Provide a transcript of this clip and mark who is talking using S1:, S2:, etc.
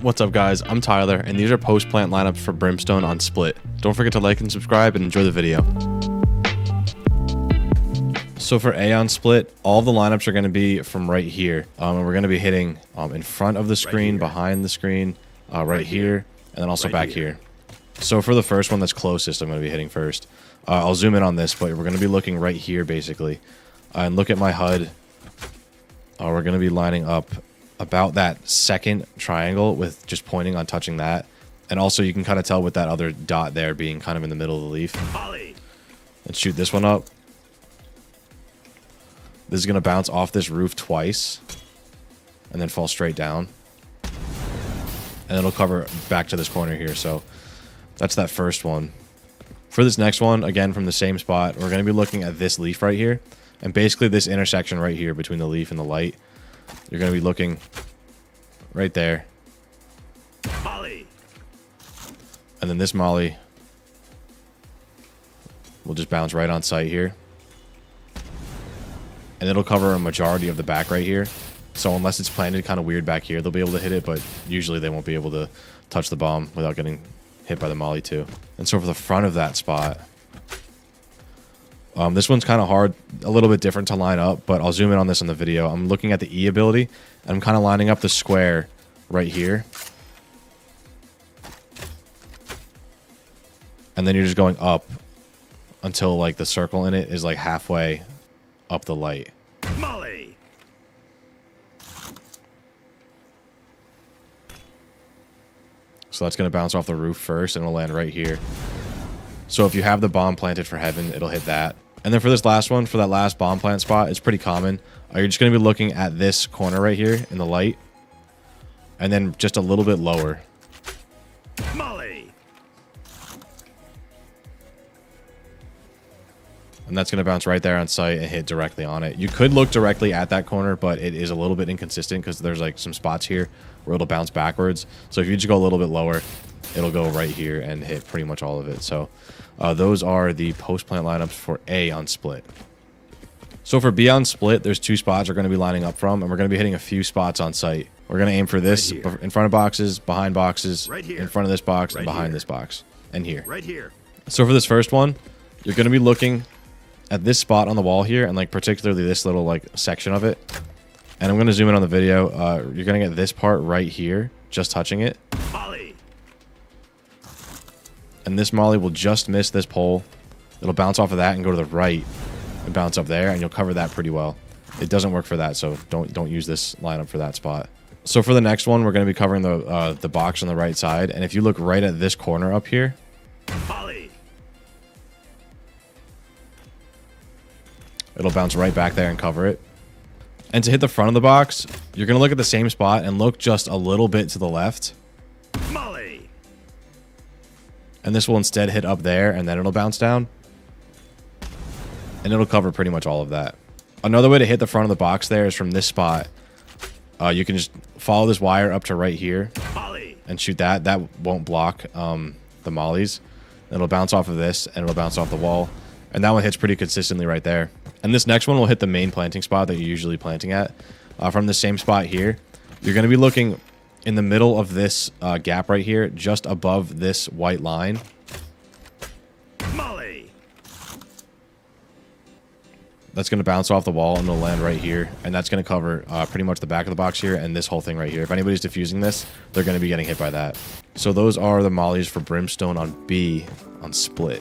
S1: What's up guys, I'm Tyler, and these are post-plant lineups for Brimstone on Split. Don't forget to like and subscribe and enjoy the video. So for A on Split, all the lineups are going to be from right here. And we're going to be hitting in front of the screen, behind the screen, right here, and then also back here. So for the first one that's closest, I'm going to be hitting first. I'll zoom in on this, but we're going to be looking right here basically. And look at my HUD. We're going to be lining up about that second triangle with just pointing on touching that. And also you can kind of tell with that other dot there being kind of in the middle of the leaf. Let's shoot this one up. This is going to bounce off this roof twice and then fall straight down. And it'll cover back to this corner here. So that's that first one. For this next one, again, from the same spot, we're going to be looking at this leaf right here. And basically this intersection right here between the leaf and the light. You're going to be looking right there. Molly. And then this molly will just bounce right on sight here. And it'll cover a majority of the back right here. So unless it's planted kind of weird back here, they'll be able to hit it. But usually they won't be able to touch the bomb without getting hit by the molly too. And so for the front of that spot, this one's kind of hard, a little bit different to line up, but I'll zoom in on this in the video. I'm looking at the E ability, and I'm kind of lining up the square right here. And then you're just going up until like the circle in it is like halfway up the light. Molly. So that's going to bounce off the roof first, and it'll land right here. So if you have the bomb planted for heaven, it'll hit that. And then for this last one, for that last bomb plant spot, it's pretty common. You're just going to be looking at this corner right here in the light. And then just a little bit lower. Molly. And that's going to bounce right there on sight and hit directly on it. You could look directly at that corner, but it is a little bit inconsistent because there's like some spots here where it'll bounce backwards. So if you just go a little bit lower, it'll go right here and hit pretty much all of it. So those are the post-plant lineups for A on Split. So for B on Split, there's two spots we're going to be lining up from, and we're going to be hitting a few spots on site. We're going to aim for this in front of boxes, behind boxes, in front of this box, and behind this box, and here. Right here. So for this first one, you're going to be looking at this spot on the wall here, and like particularly this little like section of it. And I'm going to zoom in on the video. You're going to get this part right here, just touching it. And this molly will just miss this pole. It'll bounce off of that and go to the right and bounce up there, and you'll cover that pretty well. It doesn't work for that, so don't use this lineup for that spot. So for the next one, we're going to be covering the box on the right side, and if you look right at this corner up here, it'll bounce right back there and cover it. And to hit the front of the box, you're going to look at the same spot and look just a little bit to the left. And this will instead hit up there, and then it'll bounce down. And it'll cover pretty much all of that. Another way to hit the front of the box there is from this spot. You can just follow this wire up to right here and shoot that. That won't block the mollies. It'll bounce off of this, and it'll bounce off the wall. And that one hits pretty consistently right there. And this next one will hit the main planting spot that you're usually planting at. From the same spot here, you're going to be looking in the middle of this gap right here, just above this white line. Molly. That's going to bounce off the wall and it'll land right here. And that's going to cover pretty much the back of the box here and this whole thing right here. If anybody's diffusing this, they're going to be getting hit by that. So those are the mollies for Brimstone on B on Split.